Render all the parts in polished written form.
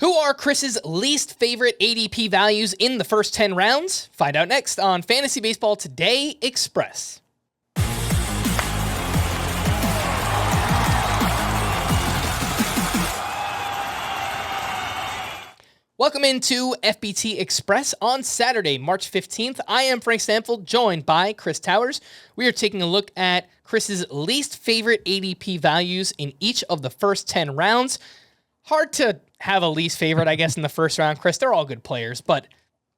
Who are Chris's least favorite ADP values in the first 10 rounds? Find out next on Fantasy Baseball Today Express. Welcome into FBT Express on Saturday, March 15th. I am Frank Stanfield, joined by Chris Towers. We are taking a look at Chris's least favorite ADP values in each of the first 10 rounds. Hard to have a least favorite, I guess, in the first round, Chris. They're all good players, but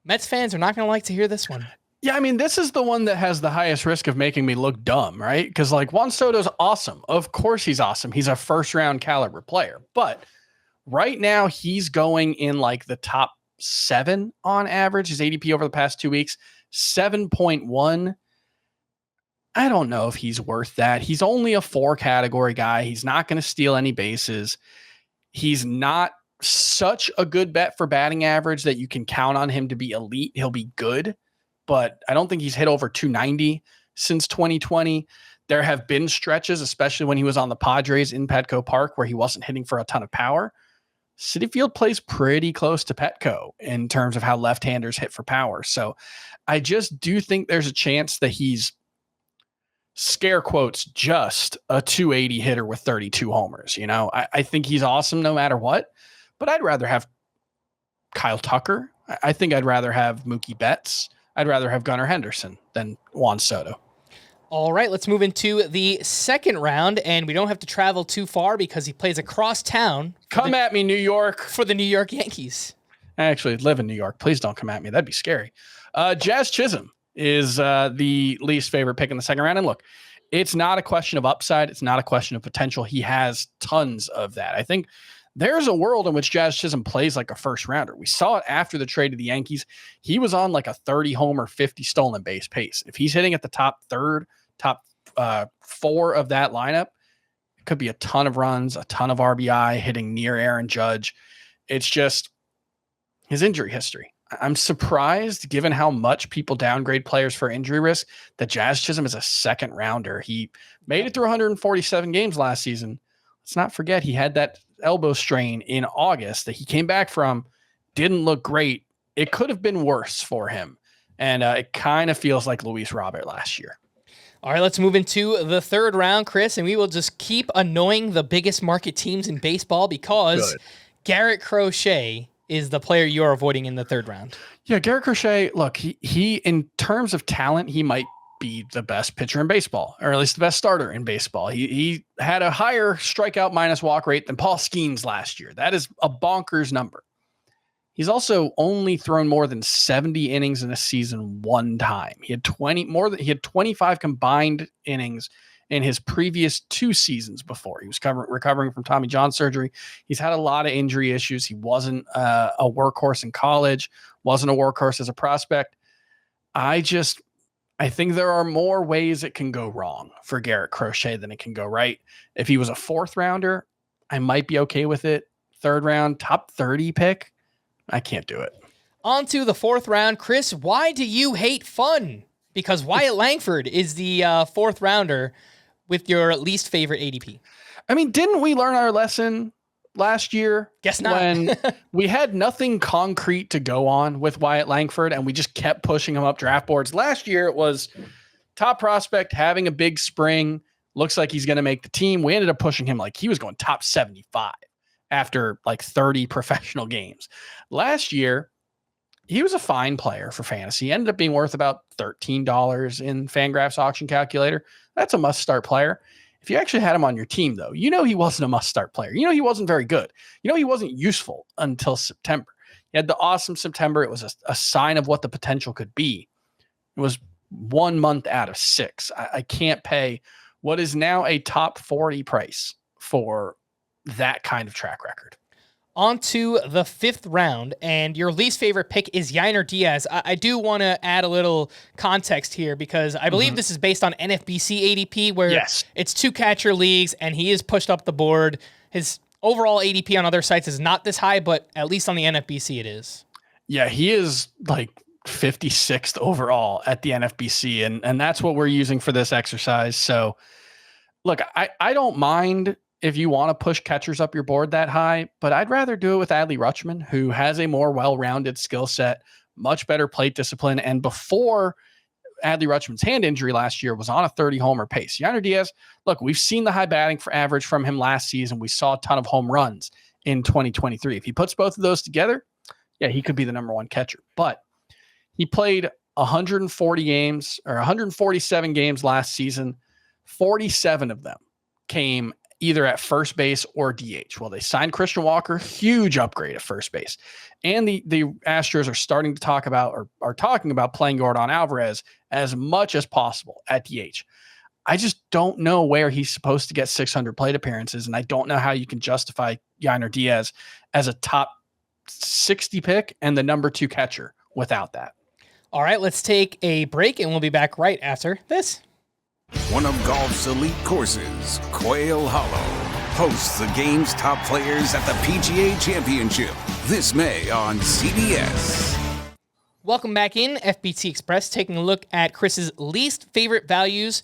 Mets fans are not going to like to hear this one. Yeah, I mean, this is the one that has the highest risk of making me look dumb, right? Because, Juan Soto's awesome. Of course he's awesome. He's a first-round caliber player. But right now, he's going in, the top 7 on average. His ADP over the past 2 weeks, 7.1. I don't know if he's worth that. He's only a 4-category guy. He's not going to steal any bases. He's not such a good bet for batting average that you can count on him to be elite. He'll be good, but I don't think he's hit over 290 since 2020. There have been stretches, especially when he was on the Padres in Petco Park, where he wasn't hitting for a ton of power. Citi Field plays pretty close to Petco in terms of how left-handers hit for power. So I just do think there's a chance that he's, scare quotes, just a 280 hitter with 32 homers. I think he's awesome no matter what, but I'd rather have Kyle Tucker. I think I'd rather have Mookie Betts. I'd rather have Gunnar Henderson than Juan Soto. All right, let's move into the second round, and we don't have to travel too far because he plays across town. Come at me, New York. For the New York Yankees. I actually live in New York. Please don't come at me. That'd be scary. Jazz Chisholm is the least favorite pick in the second round. And look, it's not a question of upside. It's not a question of potential. He has tons of that. I think there's a world in which Jazz Chisholm plays like a first rounder. We saw it after the trade to the Yankees. He was on a 30 homer, 50 stolen base pace. If he's hitting at the top 4 of that lineup, it could be a ton of runs, a ton of RBI, hitting near Aaron Judge. It's just his injury history. I'm surprised, given how much people downgrade players for injury risk, that Jazz Chisholm is a second rounder. He made it through 147 games last season. Let's not forget he had that elbow strain in August that he came back from. Didn't look great. It could have been worse for him. And it kind of feels like Luis Robert last year. All right, let's move into the third round, Chris, and we will just keep annoying the biggest market teams in baseball because Garrett Crochet is the player you're avoiding in the third round. Yeah, Garrett Crochet, look, he in terms of talent, he might be the best pitcher in baseball, or at least the best starter in baseball. He had a higher strikeout minus walk rate than Paul Skeens last year. That is a bonkers number. He's also only thrown more than 70 innings in a season one time. He had 25 combined innings in his previous 2 seasons before. He was recovering from Tommy John surgery. He's had a lot of injury issues. He wasn't a workhorse in college, wasn't a workhorse as a prospect. I think there are more ways it can go wrong for Garrett Crochet than it can go right. If he was a 4th rounder, I might be okay with it. 3rd round, top 30 pick, I can't do it. On to the 4th round. Chris, why do you hate fun? Because Wyatt Langford is the 4th rounder with your least favorite ADP. I mean, didn't we learn our lesson last year? Guess not. When we had nothing concrete to go on with Wyatt Langford and we just kept pushing him up draft boards. Last year it was top prospect, having a big spring, looks like he's going to make the team. We ended up pushing him like he was going top 75 after 30 professional games. Last year, he was a fine player for fantasy. He ended up being worth about $13 in Fangraphs auction calculator. That's a must-start player. If you actually had him on your team, though, he wasn't a must-start player. He wasn't very good. He wasn't useful until September. He had the awesome September. It was a sign of what the potential could be. It was 1 month out of 6. I can't pay what is now a top 40 price for that kind of track record. On to the 5th round, and your least favorite pick is Yainer Diaz. I do want to add a little context here because I believe this is based on NFBC ADP, where it's 2 catcher leagues, and he is pushed up the board. His overall ADP on other sites is not this high, but at least on the NFBC it is. Yeah, he is 56th overall at the NFBC, and that's what we're using for this exercise. So, look, I don't mind if you want to push catchers up your board that high, but I'd rather do it with Adley Rutschman, who has a more well-rounded skill set, much better plate discipline. And before Adley Rutschman's hand injury last year, was on a 30-homer pace. Yainer Diaz, look, we've seen the high batting for average from him last season. We saw a ton of home runs in 2023. If he puts both of those together, yeah, he could be the number one catcher. But he played 140 games or 147 games last season. 47 of them came either at first base or DH. Well, they signed Christian Walker, huge upgrade at first base. And the Astros are starting to talk about, or are talking about, playing Yordan Alvarez as much as possible at DH. I just don't know where he's supposed to get 600 plate appearances, and I don't know how you can justify Yainer Diaz as a top 60 pick and the number 2 catcher without that. All right, let's take a break, and we'll be back right after this. One of golf's elite courses, Quail Hollow, hosts the game's top players at the PGA Championship this May on CBS. Welcome back in, FBT Express, taking a look at Chris's least favorite values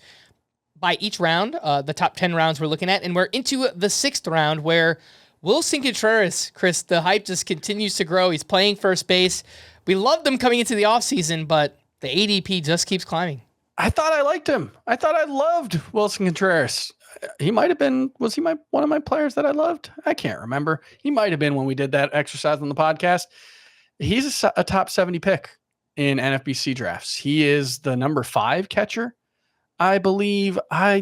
by each round, the top 10 rounds we're looking at, and we're into the 6th round where Wilson Contreras, Chris, the hype just continues to grow. He's playing first base. We loved him coming into the offseason, but the ADP just keeps climbing. I thought I liked him. I thought I loved Wilson Contreras. He might have been, was he one of my players that I loved? I can't remember. He might have been when we did that exercise on the podcast. He's a top 70 pick in NFBC drafts. He is the number 5 catcher, I believe. I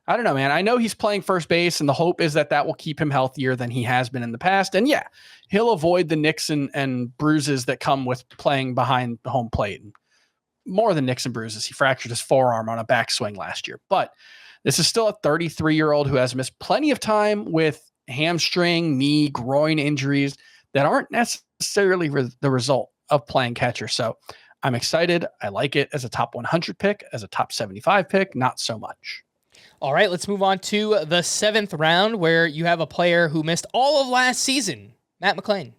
don't know, man. I know he's playing first base, and the hope is that will keep him healthier than he has been in the past. And yeah, he'll avoid the nicks and bruises that come with playing behind the home plate. More than nicks and bruises. He fractured his forearm on a backswing last year. But this is still a 33-year-old who has missed plenty of time with hamstring, knee, groin injuries that aren't necessarily the result of playing catcher. So I'm excited. I like it as a top 100 pick, as a top 75 pick, not so much. All right, let's move on to the 7th round where you have a player who missed all of last season, Matt McClain.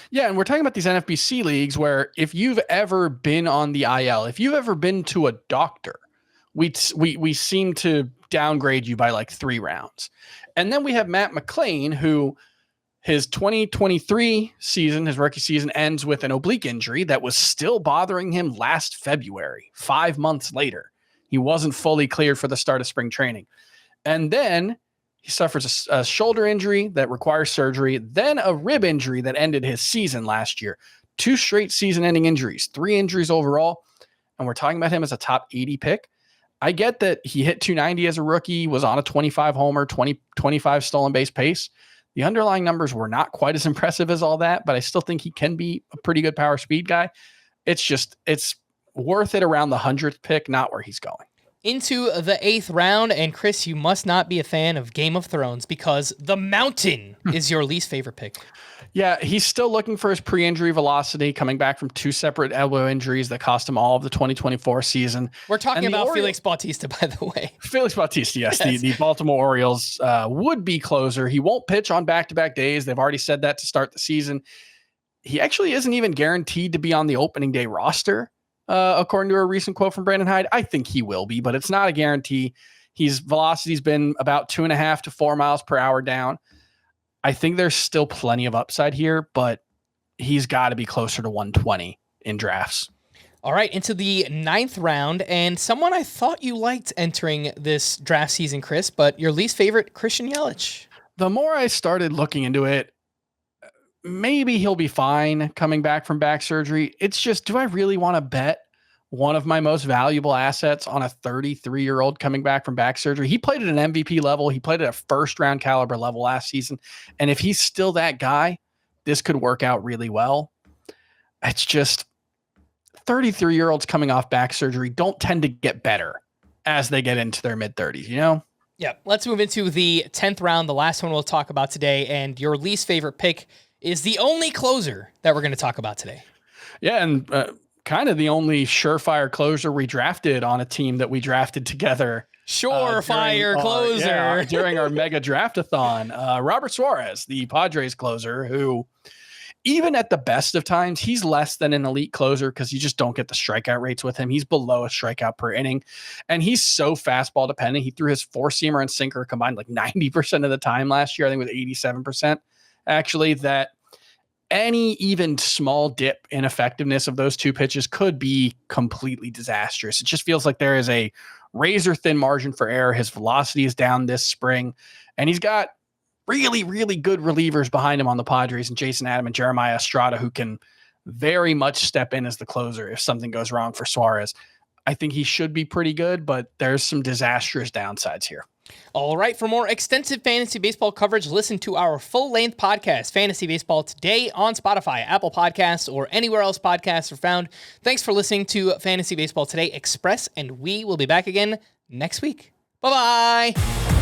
Yeah, and we're talking about these NFBC leagues where if you've ever been on the IL, if you've ever been to a doctor, we seem to downgrade you by like 3 rounds. And then we have Matt McClain, who his 2023 season, his rookie season, ends with an oblique injury that was still bothering him last February, 5 months later. He wasn't fully cleared for the start of spring training. And then he suffers a shoulder injury that requires surgery, then a rib injury that ended his season last year. 2 straight season-ending injuries, 3 injuries overall, and we're talking about him as a top 80 pick. I get that he hit 290 as a rookie, was on a 25-homer, 25 stolen base pace. The underlying numbers were not quite as impressive as all that, but I still think he can be a pretty good power speed guy. It's worth it around the 100th pick, not where he's going. Into the 8th round, and Chris, you must not be a fan of Game of Thrones because the Mountain is your least favorite pick. Yeah, he's still looking for his pre-injury velocity, coming back from 2 separate elbow injuries that cost him all of the 2024 season. We're talking about Felix Bautista, by the way. Felix Bautista, yes. The Baltimore Orioles would-be closer. He won't pitch on back-to-back days. They've already said that to start the season. He actually isn't even guaranteed to be on the opening day roster. According to a recent quote from Brandon Hyde. I think he will be, but it's not a guarantee. His velocity's been about 2.5 to 4 miles per hour down. I think there's still plenty of upside here, but he's got to be closer to 120 in drafts. All right, into the 9th round, and someone I thought you liked entering this draft season, Chris, but your least favorite, Christian Yelich. The more I started looking into it, maybe he'll be fine coming back from back surgery. It's just, do I really want to bet one of my most valuable assets on a 33-year-old coming back from back surgery? He played at an MVP level. He played at a first-round caliber level last season. And if he's still that guy, this could work out really well. It's just 33-year-olds coming off back surgery don't tend to get better as they get into their mid-30s, you know? Yeah, let's move into the 10th round, the last one we'll talk about today. And your least favorite pick is the only closer that we're going to talk about today. Yeah, and kind of the only surefire closer we drafted on a team that we drafted together. Surefire closer. During our mega draftathon. Robert Suarez, the Padres closer, who even at the best of times, he's less than an elite closer because you just don't get the strikeout rates with him. He's below a strikeout per inning, and he's so fastball dependent. He threw his four-seamer and sinker combined like 90% of the time last year. I think it was 87% actually, that any even small dip in effectiveness of those two pitches could be completely disastrous. It just feels like there is a razor thin margin for error. His velocity is down this spring, and he's got really, really good relievers behind him on the Padres, and Jason Adam and Jeremiah Estrada, who can very much step in as the closer if something goes wrong for Suarez. I think he should be pretty good, but there's some disastrous downsides here. All right, for more extensive fantasy baseball coverage, listen to our full-length podcast, Fantasy Baseball Today, on Spotify, Apple Podcasts, or anywhere else podcasts are found. Thanks for listening to Fantasy Baseball Today Express, and we will be back again next week. Bye-bye!